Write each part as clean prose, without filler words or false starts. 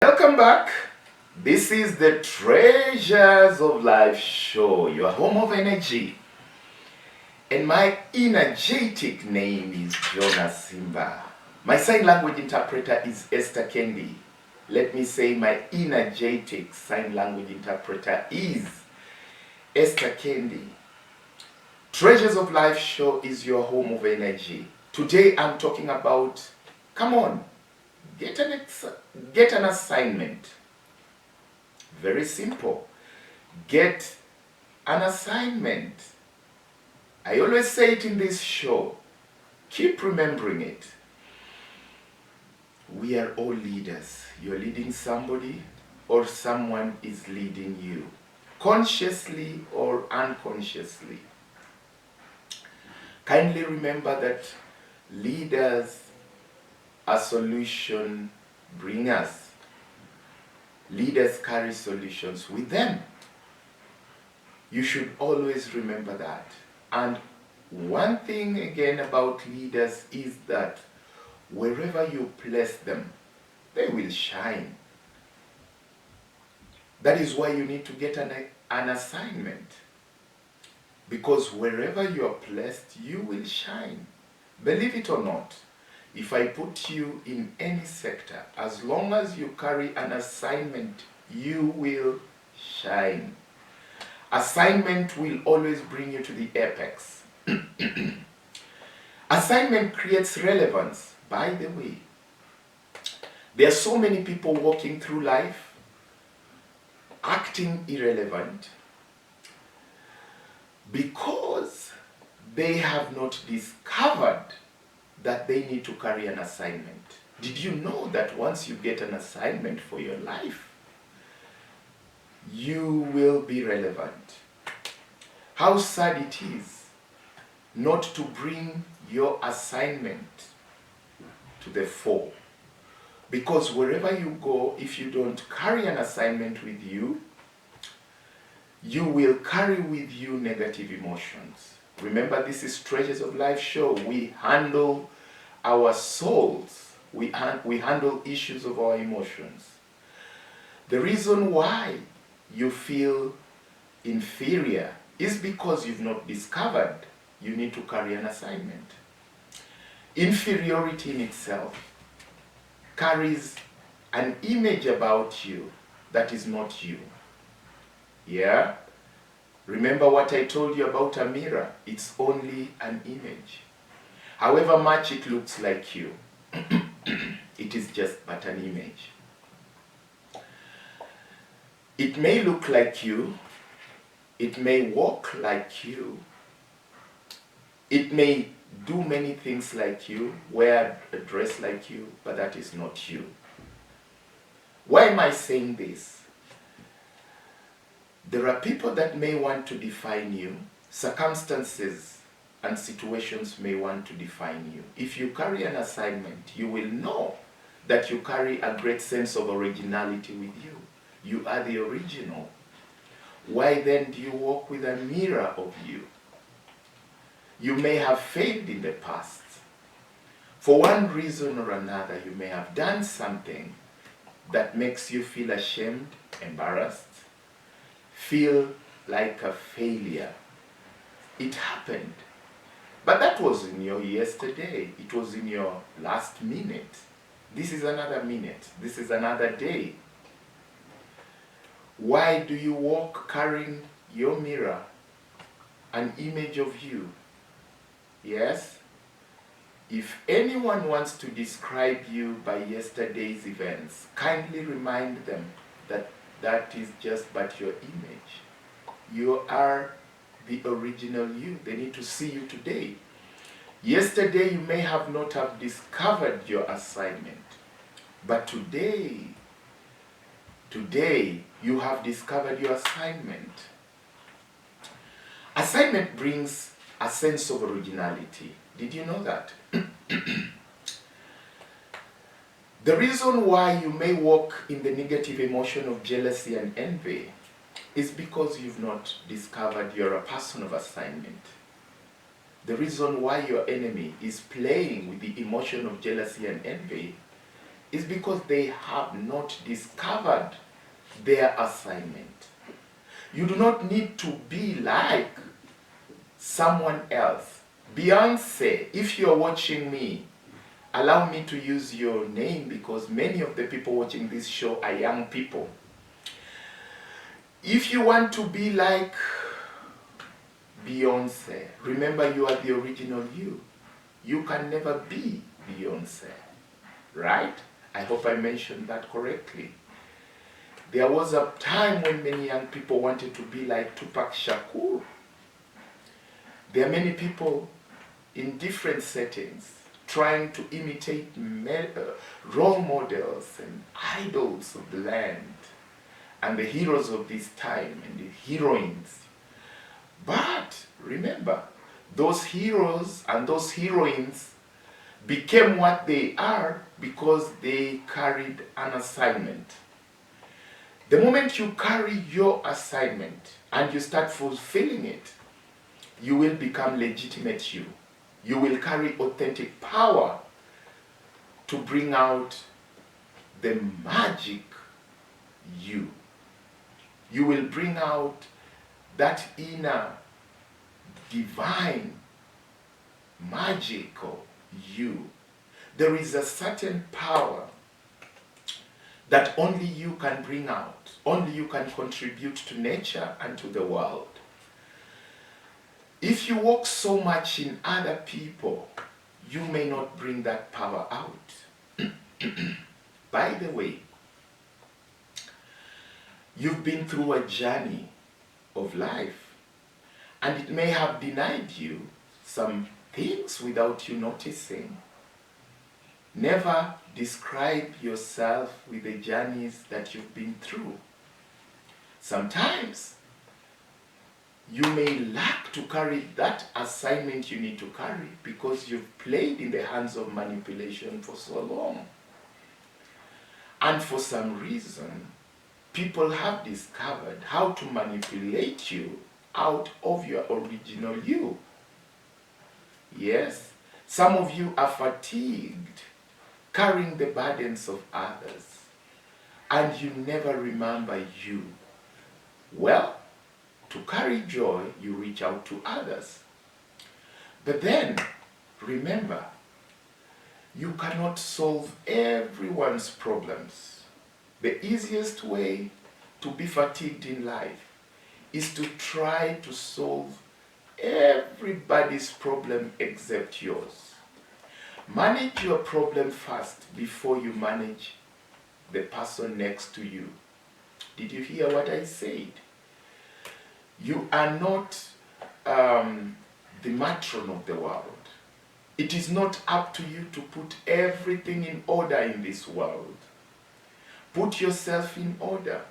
Welcome back. This is the Treasures of Life show, your home of energy. And my energetic name is Jonas Simba. My sign language interpreter is Esther Kendi. Let me say my energetic sign language interpreter is Esther Kendi. Treasures of Life show is your home of energy. Today I'm talking about, come on, get an assignment. Very simple. Get an assignment. I always say it in this show. Keep remembering it. We are all leaders. You're leading somebody or someone is leading you, consciously or unconsciously. Kindly remember that leaders are solution bringers. Leaders carry solutions with them. You should always remember that. And one thing again about leaders is that wherever you place them, they will shine. That is why you need to get an assignment. Because wherever you are placed, you will shine. Believe it or not, if I put you in any sector, as long as you carry an assignment, you will shine. Assignment will always bring you to the apex. Assignment creates relevance. By the way, there are so many people walking through life acting irrelevant because they have not discovered that they need to carry an assignment. Did you know that once you get an assignment for your life, you will be relevant? How sad it is not to bring your assignment to the fore. Because wherever you go, if you don't carry an assignment with you, you will carry with you negative emotions. Remember, this is Treasures of Life show. We handle our souls. We handle issues of our emotions. The reason why you feel inferior is because you've not discovered you need to carry an assignment. Inferiority in itself carries an image about you that is not you. Yeah? Remember what I told you about a mirror? It's only an image. However much it looks like you, it is just but an image. It may look like you, it may walk like you, it may do many things like you, wear a dress like you, but that is not you. Why am I saying this? There are people that may want to define you. Circumstances and situations may want to define you. If you carry an assignment, you will know that you carry a great sense of originality with you. You are the original. Why then do you walk with a mirror of you? You may have failed in the past. For one reason or another, you may have done something that makes you feel ashamed, embarrassed, feel like a failure. It happened. But that was in your yesterday. It was in your last minute. This is another minute. This is another day. Why do you walk carrying your mirror, an image of you? Yes? If anyone wants to describe you by yesterday's events, kindly remind them that that is just but your image. You are the original you. They need to see you today. Yesterday you may have not have discovered your assignment, but today you have discovered your assignment. Assignment brings a sense of originality. Did you know that? The reason why you may walk in the negative emotion of jealousy and envy is because you've not discovered you're a person of assignment. The reason why your enemy is playing with the emotion of jealousy and envy is because they have not discovered their assignment. You do not need to be like someone else. Beyonce, if you're watching me, allow me to use your name because many of the people watching this show are young people. If you want to be like Beyonce, remember you are the original you. You can never be Beyonce, right? I hope I mentioned that correctly. There was a time when many young people wanted to be like Tupac Shakur. There are many people in different settings trying to imitate role models and idols of the land and the heroes of this time and the heroines. But remember, those heroes and those heroines became what they are because they carried an assignment. The moment you carry your assignment and you start fulfilling it, you will become legitimate you. You will carry authentic power to bring out the magic you. You will bring out that inner divine magical you. There is a certain power that only you can bring out, only you can contribute to nature and to the world. If you walk so much in other people, you may not bring that power out. By the way, you've been through a journey of life, and it may have denied you some things without you noticing. Never describe yourself with the journeys that you've been through. Sometimes you may lack to carry that assignment you need to carry because you've played in the hands of manipulation for so long. And for some reason, people have discovered how to manipulate you out of your original you. Yes, some of you are fatigued carrying the burdens of others, and you never remember you. Well, to carry joy, you reach out to others. But then, remember, you cannot solve everyone's problems. The easiest way to be fatigued in life is to try to solve everybody's problem except yours. Manage your problem first before you manage the person next to you. Did you hear what I said? You are not the matron of the world. It is not up to you to put everything in order in this world. Put yourself in order.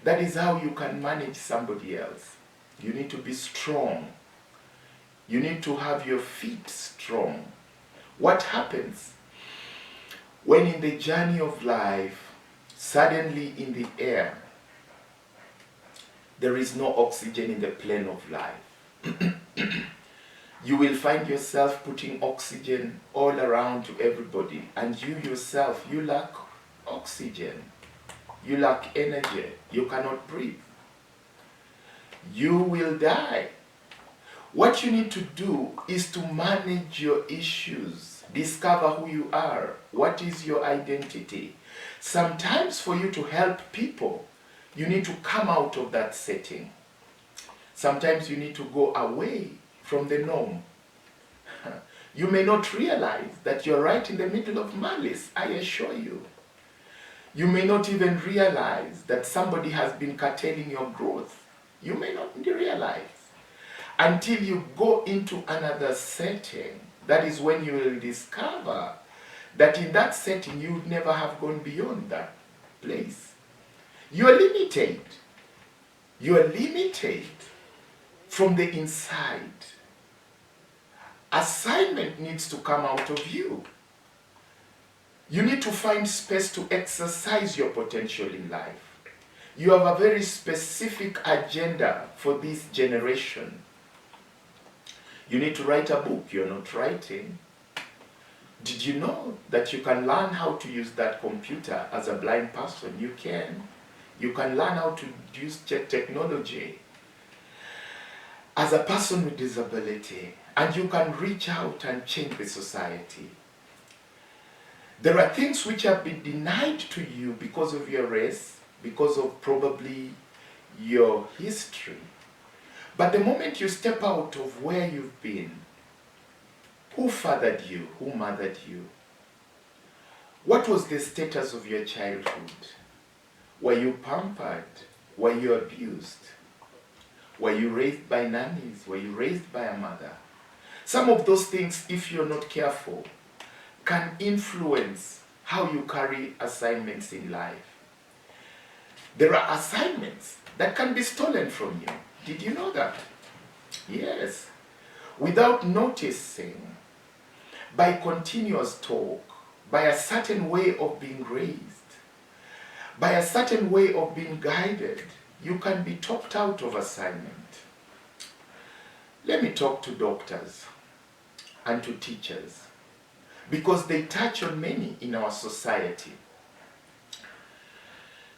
That is how you can manage somebody else. You need to be strong. You need to have your feet strong. What happens when in the journey of life, suddenly in the air, there is no oxygen in the plane of life? You will find yourself putting oxygen all around to everybody, and you yourself, you lack oxygen. You lack energy. You cannot breathe. You will die. What you need to do is to manage your issues. Discover who you are. What is your identity? Sometimes for you to help people, you need to come out of that setting. Sometimes you need to go away from the norm. You may not realize that you're right in the middle of malice, I assure you. You may not even realize that somebody has been curtailing your growth. You may not realize. Until you go into another setting, that is when you will discover that in that setting you would never have gone beyond that place. You are limited. You are limited from the inside. Assignment needs to come out of you. You need to find space to exercise your potential in life. You have a very specific agenda for this generation. You need to write a book. You're not writing. Did you know that you can learn how to use that computer as a blind person? You can. You can learn how to use technology as a person with disability, and you can reach out and change the society. There are things which have been denied to you because of your race, because of probably your history. But the moment you step out of where you've been, who fathered you? Who mothered you? What was the status of your childhood? Were you pampered? Were you abused? Were you raised by nannies? Were you raised by a mother? Some of those things, if you're not careful, can influence how you carry assignments in life. There are assignments that can be stolen from you. Did you know that? Yes. Without noticing, by continuous talk, by a certain way of being raised, by a certain way of being guided, you can be topped out of assignment. Let me talk to doctors and to teachers, because they touch on many in our society.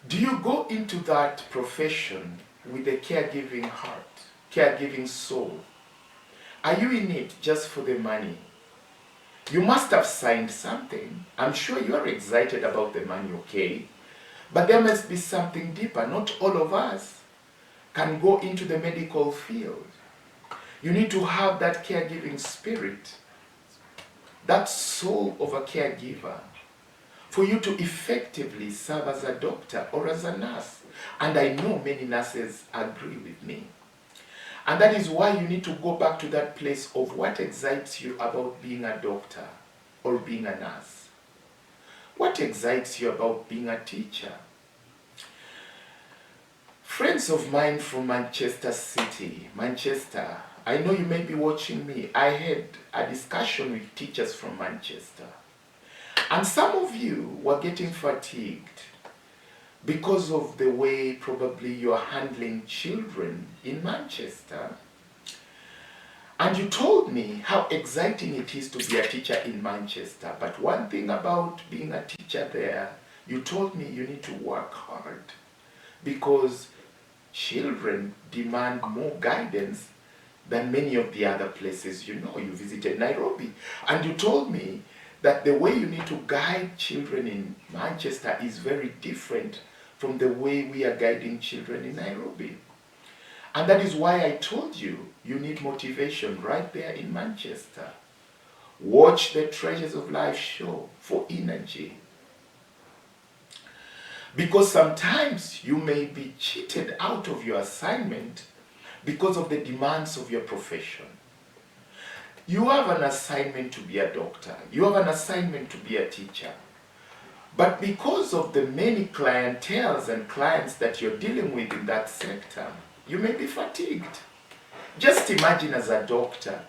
Do you go into that profession with a caregiving heart, caregiving soul? Are you in it just for the money? You must have signed something. I'm sure you are excited about the money, okay? But there must be something deeper. Not all of us can go into the medical field. You need to have that caregiving spirit, that soul of a caregiver, for you to effectively serve as a doctor or as a nurse. And I know many nurses agree with me. And that is why you need to go back to that place of what excites you about being a doctor or being a nurse. What excites you about being a teacher? Friends of mine from Manchester City, Manchester, I know you may be watching me. I had a discussion with teachers from Manchester. And some of you were getting fatigued because of the way probably you're handling children in Manchester. And you told me how exciting it is to be a teacher in Manchester. But one thing about being a teacher there, you told me you need to work hard because children demand more guidance than many of the other places. You know, you visited Nairobi, and you told me that the way you need to guide children in Manchester is very different from the way we are guiding children in Nairobi. And that is why I told you, you need motivation right there in Manchester. Watch the Treasures of Life show for energy. Because sometimes you may be cheated out of your assignment because of the demands of your profession. You have an assignment to be a doctor. You have an assignment to be a teacher. But because of the many clienteles and clients that you're dealing with in that sector, you may be fatigued. Just imagine as a doctor,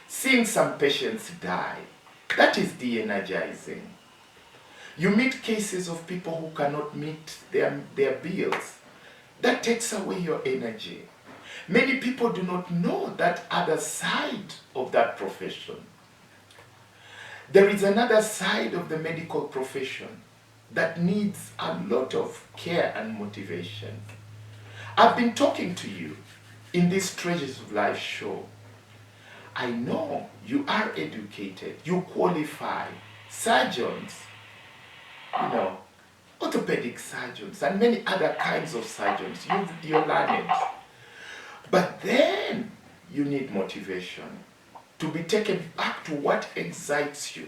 seeing some patients die. That is de-energizing. You meet cases of people who cannot meet their bills. That takes away your energy. Many people do not know that other side of that profession. There is another side of the medical profession that needs a lot of care and motivation. I've been talking to you in this Treasures of Life show. I know you are educated, you qualify, surgeons, you know, orthopedic surgeons and many other kinds of surgeons. You're learned. But then you need motivation to be taken back to what excites you.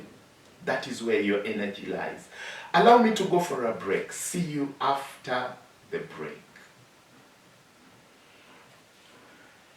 That is where your energy lies. Allow me to go for a break. See you after the break.